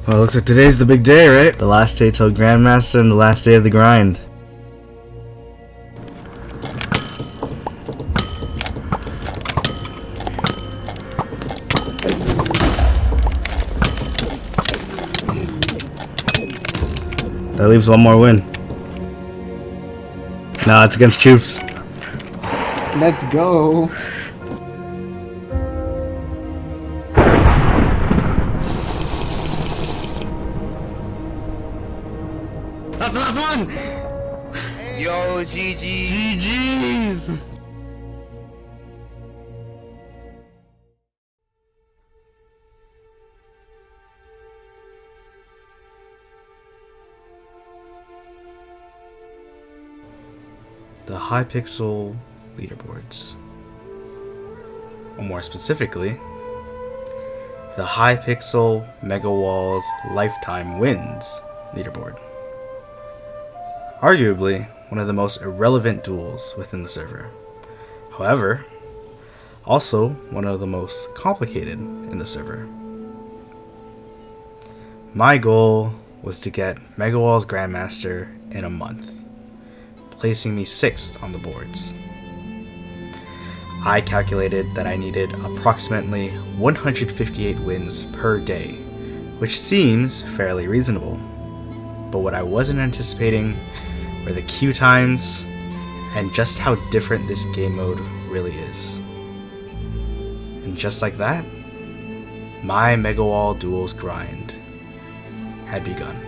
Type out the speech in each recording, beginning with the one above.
Well, it looks like today's the big day, right? The last day till Grandmaster and the last day of the grind. That leaves one more win. No, it's against Troops. Let's go. That's the last one! Yo, GG. GG's! The Hypixel leaderboards. Or more specifically, the Hypixel Megawalls Lifetime Wins leaderboard. Arguably one of the most irrelevant duels within the server. However, also one of the most complicated in the server. My goal was to get Megawalls Grandmaster in a month, placing me 6th on the boards. I calculated that I needed approximately 158 wins per day, which seems fairly reasonable. But what I wasn't anticipating were the queue times and just how different this game mode really is. And just like that, my Megawall Duels grind had begun.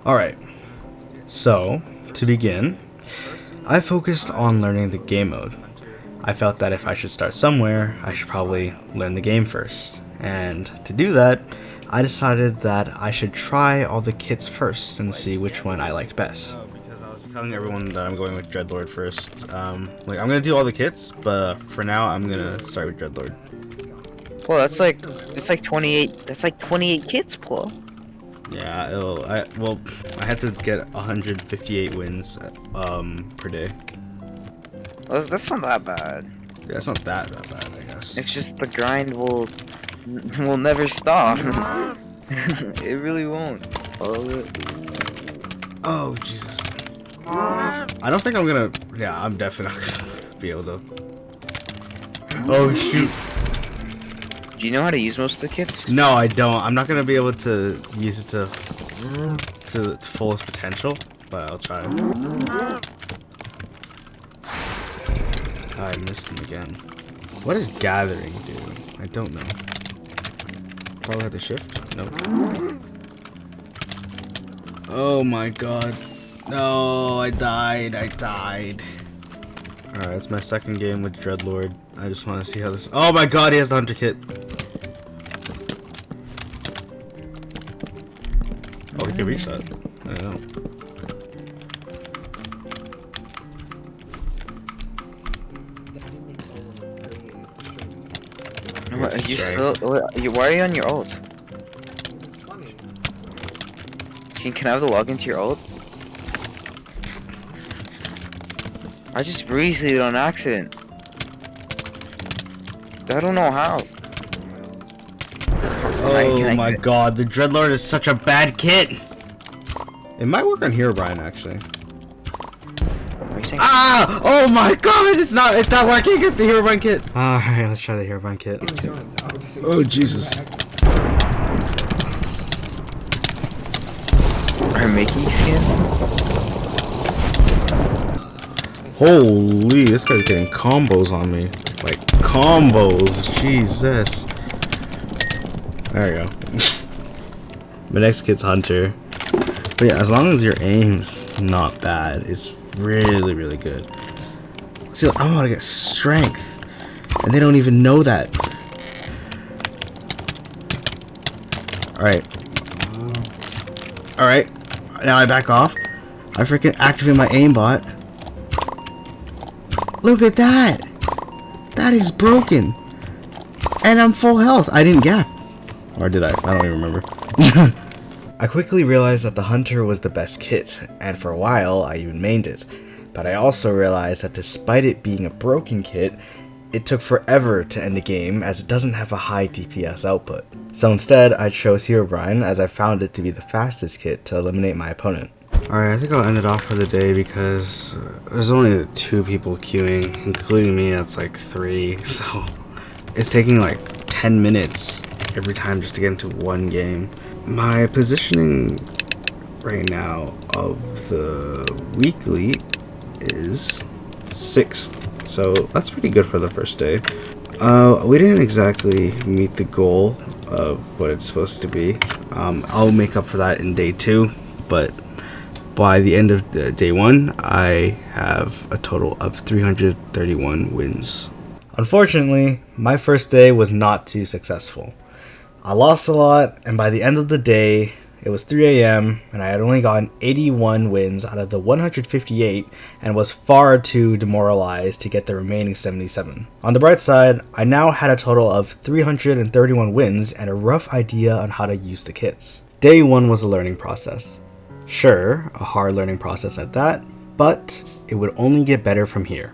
Alright, so to begin, I focused on learning the game mode. I felt that if I should start somewhere, I should probably learn the game first. And to do that, I decided that I should try all the kits first and see which one I liked best. Because I was telling everyone that I'm going with Dreadlord first. I'm gonna do all the kits, but for now I'm gonna start with Dreadlord. Well, it's like 28. That's like 28 kits, Plo. Yeah, I had to get 158 wins per day. Well, that's not that bad. Yeah, it's not that bad, I guess. It's just the grind will never stop. It really won't. Oh, Jesus. I don't think I'm gonna... Yeah, I'm definitely not gonna be able to... Oh, shoot. Do you know how to use most of the kits? No, I don't. I'm not gonna be able to use it to its fullest potential, but I'll try. I missed him again. What does gathering do? I don't know. Probably have to shift? Nope. Oh my god. No, I died. Alright, it's my second game with Dreadlord. I just want to see how this... Oh my god, he has the Hunter kit. Oh, we can reach that. I don't know. Why are you on your ult? Can I have the login to your ult? I just breezed it on accident. I don't know how. Oh my god, the Dreadlord is such a bad kit! It might work on Herobrine, actually. Ah! Oh my god, it's not working against the Herobrine kit! Alright, let's try the Herobrine kit. Oh, Jesus. I'm making skin? Holy, this guy's getting combos on me. Like, combos, Jesus. There we go. The next kit's Hunter. But yeah, as long as your aim's not bad, it's really, really good. See, I'm about to get strength, and they don't even know that. Alright. Alright. Now I back off. I freaking activate my aimbot. Look at that! That is broken. And I'm full health. I didn't gap. Or did I? I don't even remember. I quickly realized that the Hunter was the best kit, and for a while I even mained it. But I also realized that despite it being a broken kit, it took forever to end the game as it doesn't have a high DPS output. So instead, I chose Herobrine as I found it to be the fastest kit to eliminate my opponent. Alright, I think I'll end it off for the day because there's only 2 people queuing, including me. That's like 3, so it's taking like 10 minutes every time just to get into one game. My positioning right now of the weekly is 6th, so that's pretty good for the first day. We didn't exactly meet the goal of what it's supposed to be. I'll make up for that in day 2, but by the end of day 1, I have a total of 331 wins. Unfortunately, my first day was not too successful. I lost a lot, and by the end of the day, it was 3 AM, and I had only gotten 81 wins out of the 158, and was far too demoralized to get the remaining 77. On the bright side, I now had a total of 331 wins and a rough idea on how to use the kits. Day 1 was a learning process. Sure, a hard learning process at that, but it would only get better from here.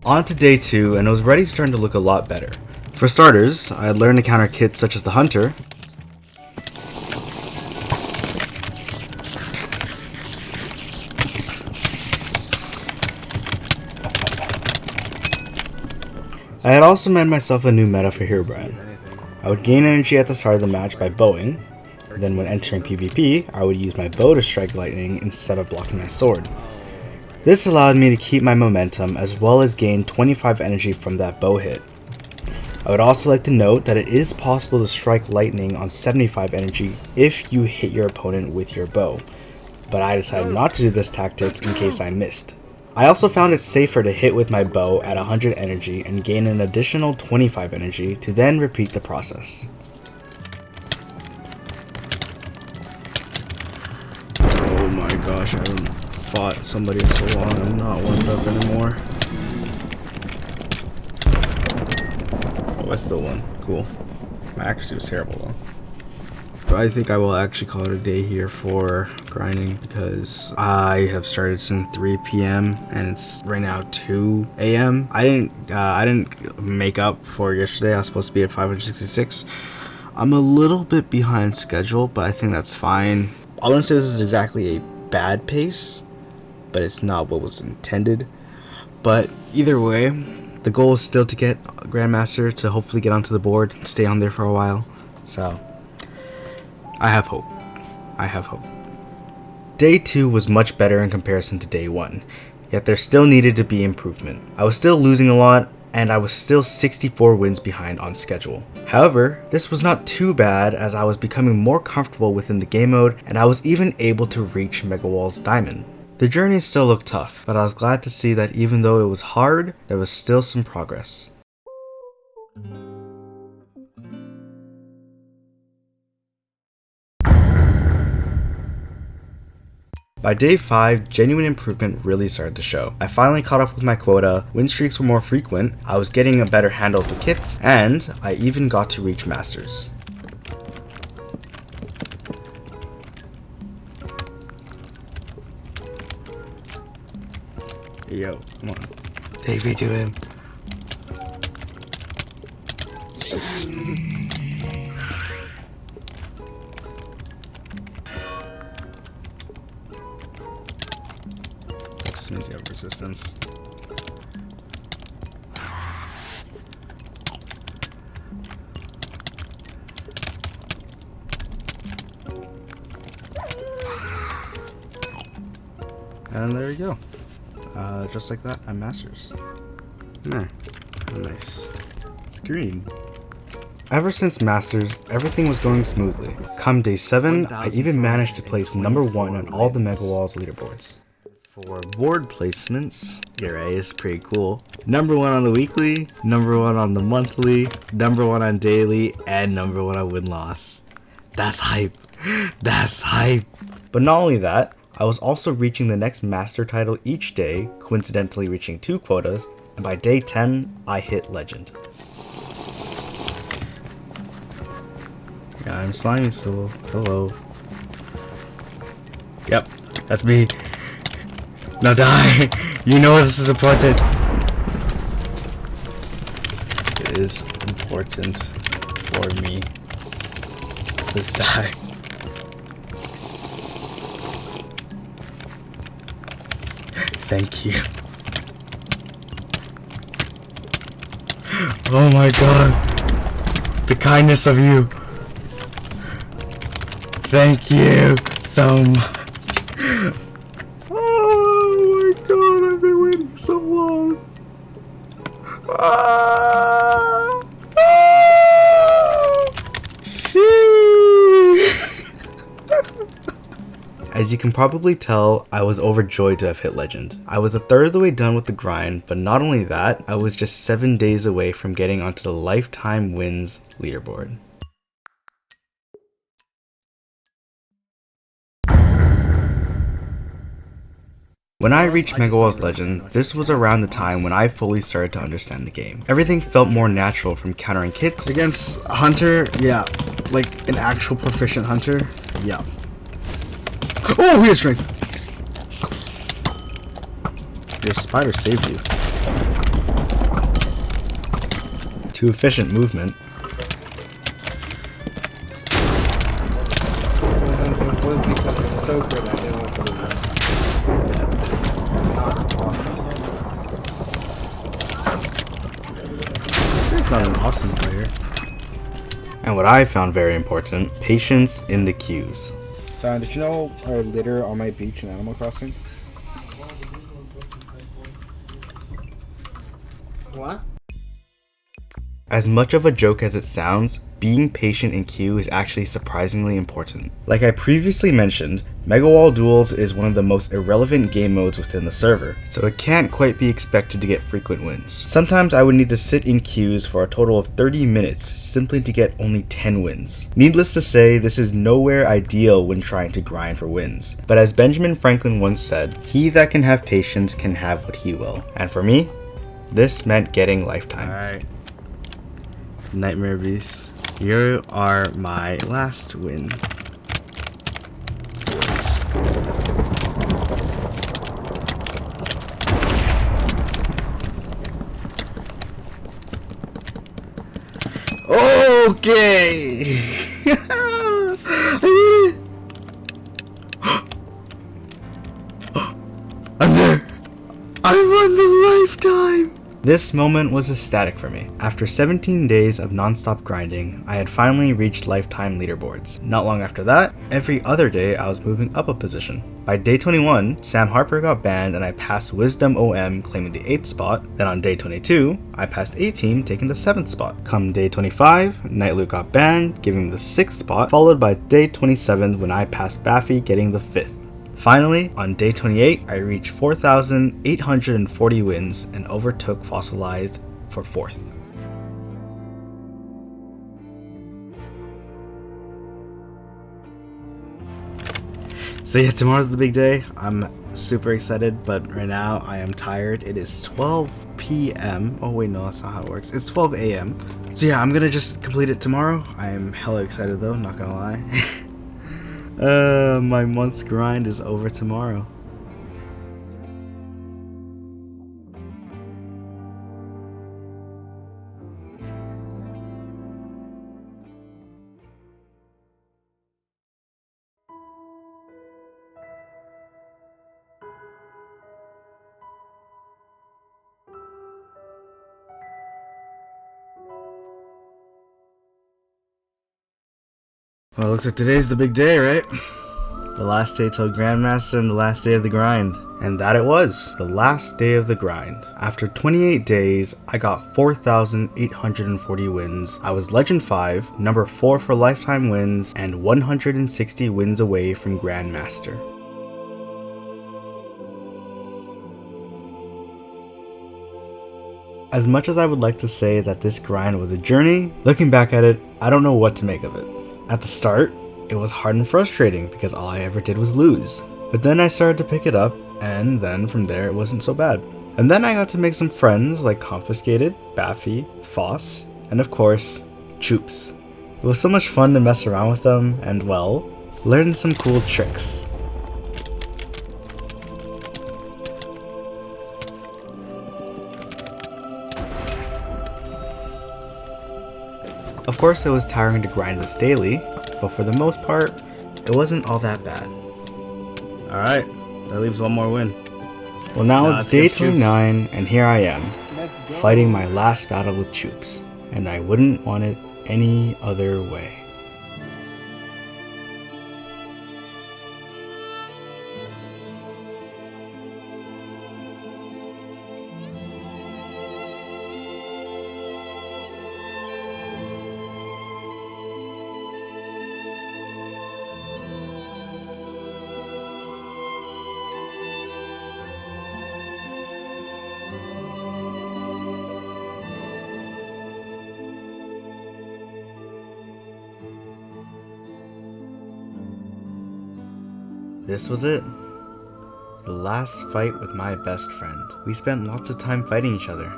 On to day 2, and it was already starting to look a lot better. For starters, I had learned to counter kits such as the Hunter, I had also made myself a new meta for Herobrine. I would gain energy at the start of the match by bowing, then when entering PvP, I would use my bow to strike lightning instead of blocking my sword. This allowed me to keep my momentum as well as gain 25 energy from that bow hit. I would also like to note that it is possible to strike lightning on 75 energy if you hit your opponent with your bow, but I decided not to do this tactic in case I missed. I also found it safer to hit with my bow at 100 energy and gain an additional 25 energy to then repeat the process. Oh my gosh, I haven't fought somebody in so long. I'm not warmed up anymore. Oh, I still won. Cool. My accuracy was terrible though. But I think I will actually call it a day here for grinding because I have started since 3 PM and it's right now 2 AM. I didn't make up for yesterday. I was supposed to be at 566. I'm a little bit behind schedule, but I think that's fine. I wouldn't say this is exactly a bad pace, but it's not what was intended. But either way, the goal is still to get Grandmaster to hopefully get onto the board and stay on there for a while. So I have hope. I have hope. Day 2 was much better in comparison to day 1, yet there still needed to be improvement. I was still losing a lot, and I was still 64 wins behind on schedule. However, this was not too bad as I was becoming more comfortable within the game mode, and I was even able to reach Megawalls Diamond. The journey still looked tough, but I was glad to see that even though it was hard, there was still some progress. By day 5, genuine improvement really started to show. I finally caught up with my quota, win streaks were more frequent, I was getting a better handle of the kits, and I even got to reach Masters. Yo, come on. Take me to him. Just means you have resistance. And there you go. Just like that, I'm Masters. Nah, nice. It's green. Ever since Masters, everything was going smoothly. Come day 7, I even managed to place number 1 on all the Megawalls leaderboards. For board placements, your A is pretty cool. Number 1 on the weekly, number 1 on the monthly, number 1 on daily, and number 1 on win-loss. That's hype. That's hype. But not only that, I was also reaching the next master title each day, coincidentally reaching 2 quotas, and by day 10, I hit legend. Yeah, I'm Slimeysoul. Hello. Yep, that's me. Now die! You know this is important. It is important for me. Please die. Thank you. Oh my god. The kindness of you. Thank you so much. Oh my god, I've been waiting so long. Ah. Ah. As you can probably tell, I was overjoyed to have hit legend. I was a third of the way done with the grind, but not only that, I was just 7 days away from getting onto the lifetime wins leaderboard. When I reached Megawalls Legend, this was around the time when I fully started to understand the game. Everything felt more natural, from countering kits against a hunter, yeah, like an actual proficient hunter, yeah. Oh, he has strength! Your spider saved you. Too efficient movement. So good, I didn't want to do that. This guy's not an awesome player. And what I found very important, patience in the queues. Did you know our litter on my beach in Animal Crossing? What? As much of a joke as it sounds, being patient in queue is actually surprisingly important. Like I previously mentioned, Megawall Duels is one of the most irrelevant game modes within the server, so it can't quite be expected to get frequent wins. Sometimes I would need to sit in queues for a total of 30 minutes simply to get only 10 wins. Needless to say, this is nowhere ideal when trying to grind for wins. But as Benjamin Franklin once said, "He that can have patience can have what he will." And for me, this meant getting lifetime. Alright. Nightmare Beast, you are my last win. Okay! I did it! I'm there! I won the lifetime! This moment was ecstatic for me. After 17 days of non-stop grinding, I had finally reached lifetime leaderboards. Not long after that, every other day I was moving up a position. By day 21, Sam Harper got banned and I passed Wisdom OM, claiming the 8th spot. Then on day 22, I passed A-Team, taking the 7th spot. Come day 25, Nightloot got banned, giving me the 6th spot, followed by day 27 when I passed Baffy, getting the 5th. Finally, on day 28, I reached 4,840 wins and overtook Fossilized for 4th. So yeah, tomorrow's the big day. I'm super excited, but right now I am tired. It is 12 p.m. Oh wait, no, that's not how it works. It's 12 a.m. So yeah, I'm gonna just complete it tomorrow. I am hella excited though, not gonna lie. My month's grind is over tomorrow. Well, it looks like today's the big day, right? The last day till Grandmaster and the last day of the grind. And that it was, the last day of the grind. After 28 days, I got 4,840 wins. I was Legend 5, number 4 for lifetime wins, and 160 wins away from Grandmaster. As much as I would like to say that this grind was a journey, looking back at it, I don't know what to make of it. At the start, it was hard and frustrating because all I ever did was lose. But then I started to pick it up, and then from there it wasn't so bad. And then I got to make some friends like Confiscated, Baffy, Foss, and of course, Choops. It was so much fun to mess around with them and, well, learn some cool tricks. Of course it was tiring to grind this daily, but for the most part, it wasn't all that bad. Alright, that leaves one more win. Well, now it's day 29, and here I am, fighting my last battle with Choops, and I wouldn't want it any other way. This was it. The last fight with my best friend. We spent lots of time fighting each other.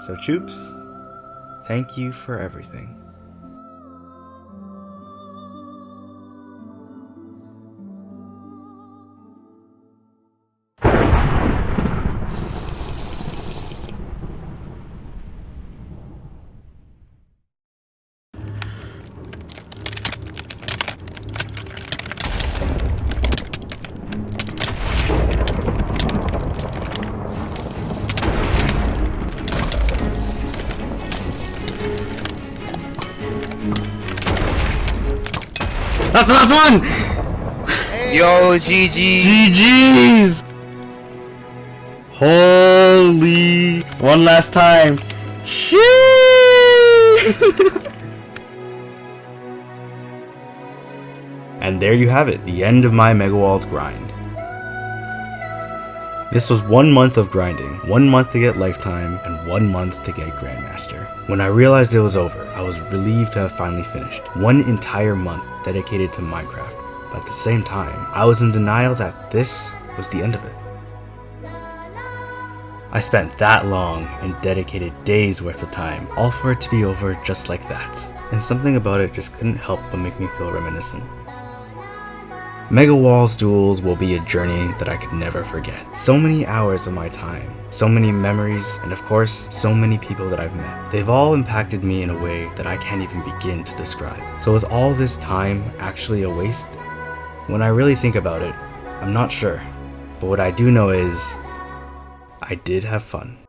So Choops, thank you for everything. That's the last one! Yo, GG. GG's! Holy! One last time. Shee! And there you have it, the end of my Megawalls grind. This was 1 month of grinding, 1 month to get lifetime, and 1 month to get Grandmaster. When I realized it was over, I was relieved to have finally finished. 1 entire month dedicated to Minecraft, but at the same time, I was in denial that this was the end of it. I spent that long and dedicated days worth of time, all for it to be over just like that. And something about it just couldn't help but make me feel reminiscent. Megawalls Duels will be a journey that I could never forget. So many hours of my time, so many memories, and of course, so many people that I've met. They've all impacted me in a way that I can't even begin to describe. So is all this time actually a waste? When I really think about it, I'm not sure. But what I do know is, I did have fun.